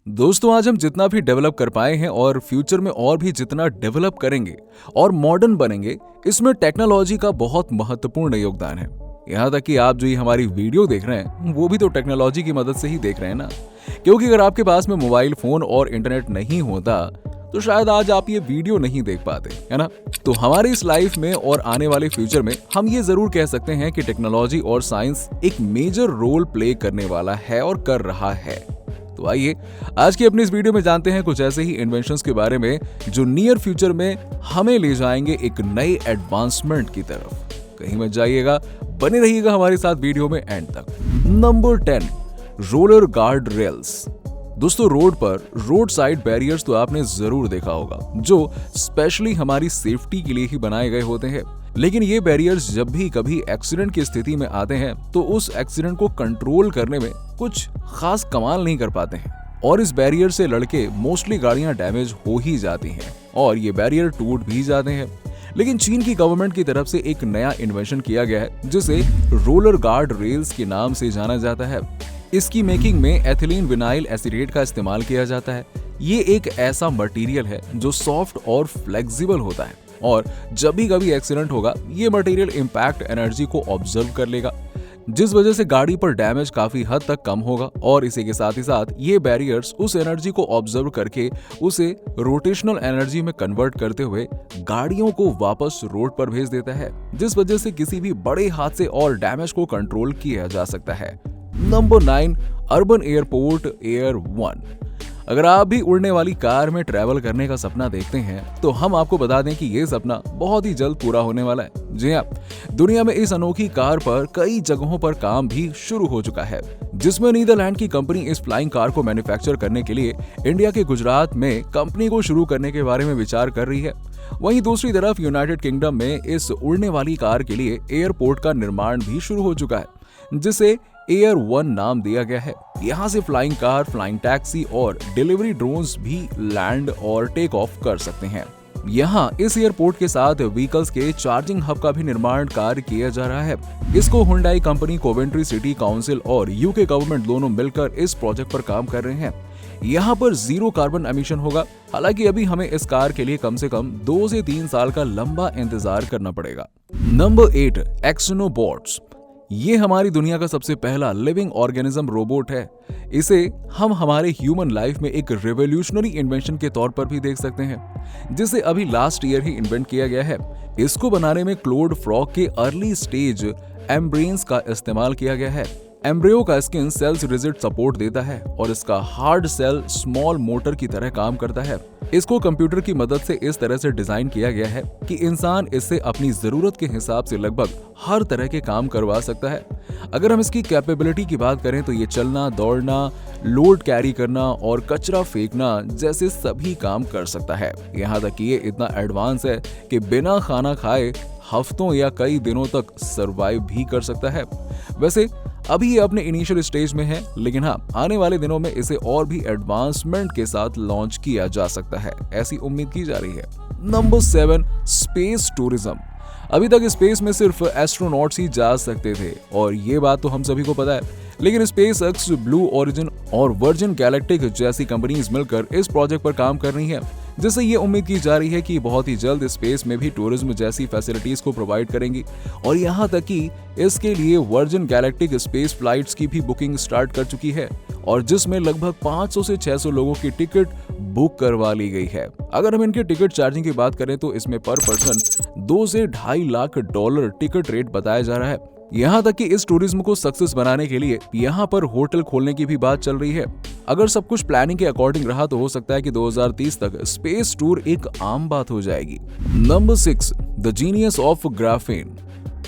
दोस्तों, आज हम जितना भी डेवलप कर पाए हैं और फ्यूचर में और भी जितना डेवलप करेंगे और मॉडर्न बनेंगे, इसमें टेक्नोलॉजी का बहुत महत्वपूर्ण योगदान है। यहाँ तक कि आप जो ये हमारी वीडियो देख रहे हैं वो भी तो टेक्नोलॉजी की मदद से ही देख रहे हैं ना। क्योंकि अगर आपके पास में मोबाइल फोन और इंटरनेट नहीं होता तो शायद आज आप ये वीडियो नहीं देख पाते, है ना। तो हमारी इस लाइफ में और आने वाले फ्यूचर में हम ये जरूर कह सकते हैं कि टेक्नोलॉजी और साइंस एक मेजर रोल प्ले करने वाला है और कर रहा है। तो आइए आज की अपनी इस वीडियो में जानते हैं कुछ ऐसे ही इन्वेंशंस के बारे में जो नियर फ्यूचर में हमें ले जाएंगे एक नए एडवांसमेंट की तरफ। कहीं मत जाइएगा, बने रहिएगा हमारे साथ वीडियो में एंड तक। Number 10, roller guard rails. दोस्तों, रोड पर रोड साइड बैरियर्स तो आपने जरूर देखा होगा जो स्पेशली हमारी सेफ्टी के लिए ही बनाए गए होते हैं। लेकिन ये बैरियर्स जब भी कभी एक्सीडेंट की स्थिति में आते हैं तो उस एक्सीडेंट को कंट्रोल करने में कुछ खास कमाल नहीं कर पाते हैं और इस बैरियर से लड़के मोस्टली गाड़ियां डैमेज हो ही जाती हैं और ये बैरियर टूट भी जाते हैं। लेकिन चीन की गवर्नमेंट की तरफ से एक नया इन्वेंशन किया गया है जिसे रोलर गार्ड रेल्स के नाम से जाना जाता है। इसकी मेकिंग में एथिलीन विनाइल एसिटेट का इस्तेमाल किया जाता है। ये एक ऐसा मटेरियल है जो सॉफ्ट और फ्लेक्सिबल होता है और जब भी कभी एक्सीडेंट होगा ये मटेरियल इम्पैक्ट एनर्जी को ऑब्जर्व कर लेगा, जिस वजह से गाड़ी पर डैमेज काफी हद तक कम होगा। और इसी के साथ ही साथ ये बैरियर्स उस एनर्जी को ऑब्जर्व करके उसे रोटेशनल एनर्जी में कन्वर्ट करते हुए गाड़ियों को वापस रोड पर भेज देता है, जिस वजह से किसी भी बड़े हादसे और डैमेज को कंट्रोल किया जा सकता है। Number 9, urban airport air 1। अगर आप भी उड़ने वाली कार में ट्रैवल करने का सपना देखते हैं तो हम आपको बता दें कि ये सपना बहुत ही जल्द पूरा होने वाला है। जी हाँ, दुनिया में इस अनोखी कार पर कई जगहों पर काम भी शुरू हो चुका है, जिसमें नीदरलैंड की कंपनी इस फ्लाइंग कार को मैन्युफैक्चर करने के लिए इंडिया के गुजरात में कंपनी को शुरू करने के बारे में विचार कर रही है। वहीं दूसरी तरफ यूनाइटेड किंगडम में इस उड़ने वाली कार के लिए एयरपोर्ट का निर्माण भी शुरू हो चुका है, जिसे एयर 1 नाम दिया गया है। यहाँ से फ्लाइंग कार, फ्लाइंग टैक्सी और डिलीवरी ड्रोन्स भी लैंड और टेक ऑफ कर सकते हैं। यहाँ इस एयरपोर्ट के साथ व्हीकल्स के चार्जिंग हब का भी निर्माण कार्य किया जा रहा है। इसको Hyundai company, Coventry city council और यूके गवर्नमेंट दोनों मिलकर इस प्रोजेक्ट पर काम कर रहे हैं। यहाँ पर 0 कार्बन एमिशन होगा। हालांकि अभी हमें इस कार के लिए कम से कम 2 से 3 साल का लंबा इंतजार करना पड़ेगा। नंबर 8, एक्सोनोबॉट्स। ये हमारी दुनिया का सबसे पहला लिविंग ऑर्गेनिज्म रोबोट है। इसे हम हमारे ह्यूमन लाइफ में एक रेवोल्यूशनरी इन्वेंशन के तौर पर भी देख सकते हैं, जिसे अभी लास्ट ईयर ही इन्वेंट किया गया है। इसको बनाने में क्लोड फ्रॉग के अर्ली स्टेज एम्ब्रेन्स का इस्तेमाल किया गया है। एम्ब्रियो का स्किन सेल्स रिजिड सपोर्ट देता है और इसका हार्ड सेल स्मॉल मोटर की तरह काम करता है। इसको कंप्यूटर की मदद से इस तरह से डिजाइन किया गया है कि इंसान इससे अपनी जरूरत के हिसाब से लगभग हर तरह के काम करवा सकता है। अगर हम इसकी कैपेबिलिटी की बात करें तो ये चलना, दौड़ना, लोड कैरी करना और कचरा फेंकना जैसे सभी काम कर सकता है। यहाँ तक कि ये इतना एडवांस है कि बिना खाना खाए हफ्तों या कई दिनों तक सरवाइव भी कर सकता है। वैसे अभी ये अपने इनिशियल स्टेज में है, लेकिन हाँ, आने वाले दिनों में इसे और भी एडवांसमेंट के साथ लॉन्च किया जा सकता है, ऐसी उम्मीद की जा रही है। Number 7, space tourism. अभी तक स्पेस में सिर्फ एस्ट्रोनॉट्स ही जा सकते थे और ये बात तो हम सभी को पता है, लेकिन स्पेस एक्स, ब्लू ओरिजिन और वर्जिन गैलेक्टिक जैसी कंपनीज मिलकर इस प्रोजेक्ट पर काम कर रही हैं, जिससे ये उम्मीद की जा रही है कि बहुत ही जल्द स्पेस में भी टूरिज्म जैसी फैसिलिटीज को प्रोवाइड करेंगी। और यहाँ तक कि इसके लिए वर्जिन गैलेक्टिक स्पेस फ्लाइट्स की भी बुकिंग स्टार्ट कर चुकी है और जिसमें लगभग 500 से 600 लोगों की टिकट बुक करवा ली गई है। अगर हम इनके टिकट चार्जिंग की बात करें तो इसमें पर पर्सन 2 से $2.5 लाख टिकट रेट बताया जा रहा है। यहाँ तक कि इस टूरिज्म को सक्सेस बनाने के लिए यहाँ पर होटल खोलने की भी बात चल रही है। अगर सब कुछ प्लानिंग के अकॉर्डिंग रहा तो हो सकता है कि 2030 तक स्पेस टूर एक आम बात हो जाएगी। Number 6, the genius of graphene.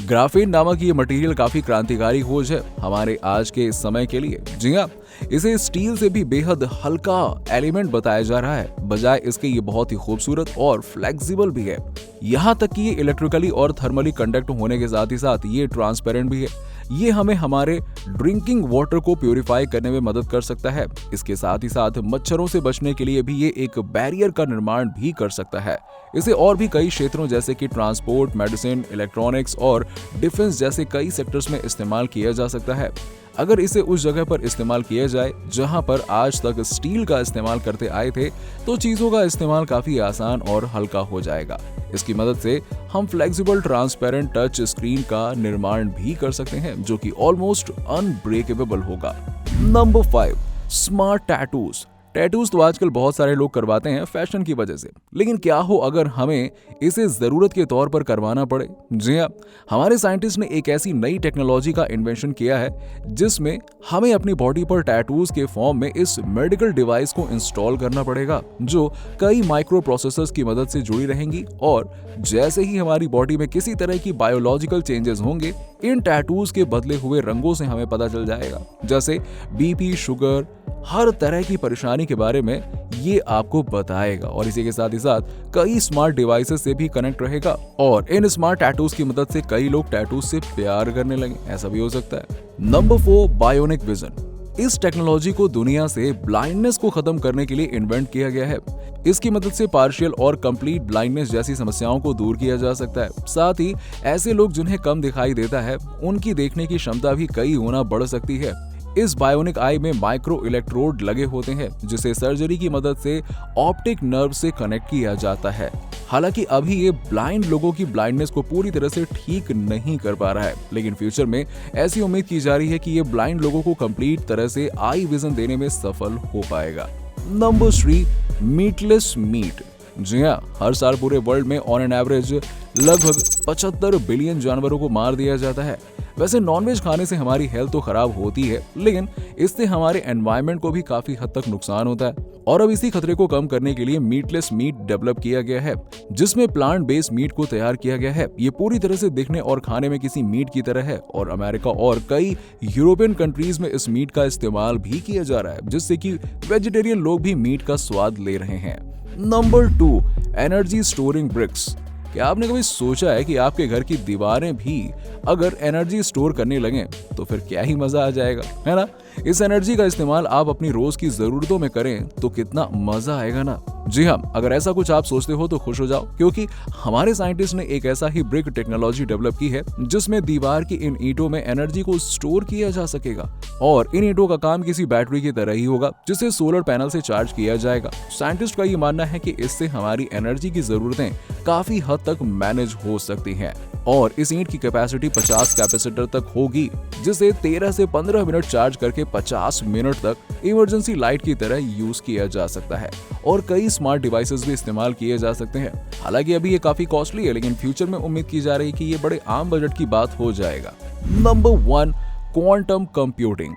Graphene नामक ये मटेरियल काफी क्रांतिकारी खोज है हमारे आज के समय के लिए। जी हाँ, इसे स्टील से भी बेहद हल्का एलिमेंट बताया जा रहा है, बजाय इसके ये बहुत ही खूबसूरत और फ्लेक्सिबल भी है। यहाँ तक कि ये इलेक्ट्रिकली और थर्मली कंडक्ट होने के साथ ही साथ ये ट्रांसपेरेंट भी है। ये हमें हमारे ड्रिंकिंग वाटर को प्यूरिफाई करने में मदद कर सकता है। इसके साथ ही साथ मच्छरों से बचने के लिए भी ये एक बैरियर का निर्माण भी कर सकता है। इसे और भी कई क्षेत्रों जैसे कि ट्रांसपोर्ट, मेडिसिन, इलेक्ट्रॉनिक्स और डिफेंस जैसे कई सेक्टर्स में इस्तेमाल किया जा सकता है। अगर इसे उस जगह पर इस्तेमाल किया जाए जहां पर आज तक स्टील का इस्तेमाल करते आए थे, तो चीजों का इस्तेमाल काफी आसान और हल्का हो जाएगा। इसकी मदद से हम फ्लेक्सिबल ट्रांसपेरेंट टच स्क्रीन का निर्माण भी कर सकते हैं, जो कि ऑलमोस्ट अनब्रेकेबल होगा। Number 5, smart tattoos. टैटूज तो आजकल बहुत सारे लोग करवाते हैं फैशन की वजह से, लेकिन क्या हो अगर हमें इसे जरूरत के तौर पर करवाना पड़े? जी हाँ, हमारे साइंटिस्ट ने एक ऐसी नई टेक्नोलॉजी का इन्वेंशन किया है जिसमें हमें अपनी बॉडी पर टैटूज के फॉर्म में इस मेडिकल डिवाइस को इंस्टॉल करना पड़ेगा, जो कई माइक्रो प्रोसेसर्स की मदद से जुड़ी रहेंगी। और जैसे ही हमारी बॉडी में किसी तरह की बायोलॉजिकल चेंजेस होंगे, इन टैटूज के बदले हुए रंगों से हमें पता चल जाएगा। जैसे बीपी, शुगर, हर तरह की परेशानी के बारे में ये आपको बताएगा। और इसी के साथ ही साथ कई स्मार्ट डिवाइसेस से भी कनेक्ट रहेगा, और इन स्मार्ट टैटूज की मदद से कई लोग टैटूज से प्यार करने लगे, ऐसा भी हो सकता है। Number 4, bionic vision. इस टेक्नोलॉजी को दुनिया से ब्लाइंडनेस को खत्म करने के लिए इन्वेंट किया गया है। इसकी मदद से पार्शियल और कंप्लीट ब्लाइंडनेस जैसी समस्याओं को दूर किया जा सकता है। साथ ही ऐसे लोग जिन्हें कम दिखाई देता है, उनकी देखने की क्षमता भी कई गुना बढ़ सकती है। इस बायोनिक आई में माइक्रो इलेक्ट्रोड लगे होते हैं, जिसे सर्जरी की मदद से ऑप्टिक नर्व से कनेक्ट किया जाता है। हालांकि अभी ये ब्लाइंड लोगों की ब्लाइंडनेस को पूरी तरह से ठीक नहीं कर पा रहा है, लेकिन फ्यूचर में ऐसी उम्मीद की जा रही है कि ये ब्लाइंड लोगों को कंप्लीट तरह से आई विजन देने में सफल हो पाएगा। Number 3, meatless meet. जी हाँ, हर साल पूरे वर्ल्ड में ऑन एन एवरेज लगभग 75 बिलियन जानवरों को मार दिया जाता है। वैसे नॉनवेज खाने से हमारी हेल्थ तो खराब होती है, लेकिन इससे हमारे एनवायरनमेंट को भी काफी हद तक नुकसान होता है। और अब इसी खतरे को कम करने के लिए मीटलेस मीट डेवलप किया गया है, जिसमें प्लांट बेस्ड मीट को तैयार किया गया है। ये पूरी तरह से दिखने और खाने में किसी मीट की तरह है, और अमेरिका और कई यूरोपियन कंट्रीज में इस मीट का इस्तेमाल भी किया जा रहा है, जिससे कि वेजिटेरियन लोग भी मीट का स्वाद ले रहे हैं। Number 2, energy storing bricks. क्या आपने कभी सोचा है कि आपके घर की दीवारें भी अगर एनर्जी स्टोर करने लगे तो फिर क्या ही मजा आ जाएगा, है ना? इस एनर्जी का इस्तेमाल आप अपनी रोज की जरूरतों में करें तो कितना मजा आएगा ना। जी हाँ, अगर ऐसा कुछ आप सोचते हो तो खुश हो जाओ, क्योंकि हमारे साइंटिस्ट ने एक ऐसा ही ब्रिक टेक्नोलॉजी डेवलप की है जिसमें दीवार की इन ईंटों में एनर्जी को स्टोर किया जा सकेगा। और इन ईंटों का काम किसी बैटरी की तरह ही होगा, जिसे सोलर पैनल से चार्ज किया जाएगा। साइंटिस्ट का ये मानना है कि इससे हमारी एनर्जी की जरूरतें काफी हद तक मैनेज हो सकती हैं। और इस ईंट की कैपेसिटी 50 कैपेसिटर तक होगी, जिसे 13 से 15 मिनट चार्ज करके 50 मिनट तक इमरजेंसी लाइट की तरह यूज किया जा सकता है। और कई स्मार्ट डिवाइसेस भी इस्तेमाल किए जा सकते हैं। हालांकि अभी ये काफी कॉस्टली है, लेकिन फ्यूचर में उम्मीद की जा रही है कि ये बड़े आम बजट की बात हो जाएगा। Number 1, quantum computing.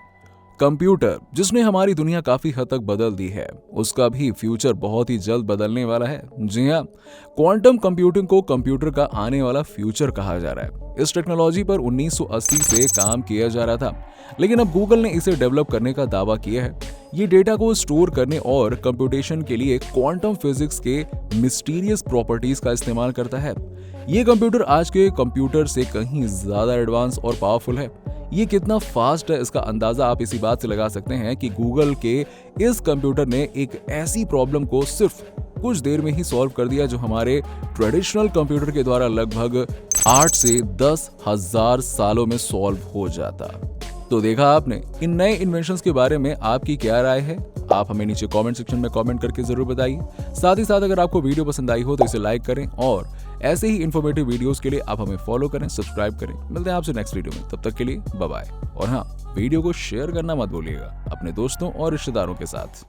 कंप्यूटर जिसने हमारी दुनिया काफी हद तक बदल दी है, उसका भी फ्यूचर बहुत ही जल्द बदलने वाला है। जी हाँ, क्वांटम कंप्यूटिंग को कंप्यूटर का आने वाला फ्यूचर कहा जा रहा है। इस टेक्नोलॉजी पर 1980 से काम किया जा रहा था, लेकिन अब गूगल ने इसे डेवलप करने का दावा किया है। ये डेटा को स्टोर करने और कंप्यूटेशन के लिए क्वांटम फिजिक्स के मिस्टीरियस प्रॉपर्टीज का इस्तेमाल करता है। ये कंप्यूटर आज के कंप्यूटर से कहीं ज्यादा एडवांस और पावरफुल है। ये कितना फास्ट है, इसका अंदाजा आप इसी बात से लगा सकते हैं कि गूगल के इस कंप्यूटर ने एक ऐसी प्रॉब्लम को सिर्फ कुछ देर में ही सॉल्व कर दिया जो हमारे ट्रेडिशनल कंप्यूटर के द्वारा लगभग 8 से 10,000 सालों में सॉल्व हो जाता। तो देखा आपने, इन नए इन्वेंशंस के बारे में आपकी क्या राय है? आप हमें नीचे कमेंट सेक्शन में कमेंट करके जरूर बताइए। साथ ही साथ अगर आपको वीडियो पसंद आई हो तो इसे लाइक करें, और ऐसे ही इन्फॉर्मेटिव वीडियोस के लिए आप हमें फॉलो करें, सब्सक्राइब करें। मिलते हैं आपसे नेक्स्ट वीडियो में, तब तक के लिए बाय बाय। और हाँ, वीडियो को शेयर करना मत भूलिएगा अपने दोस्तों और रिश्तेदारों के साथ।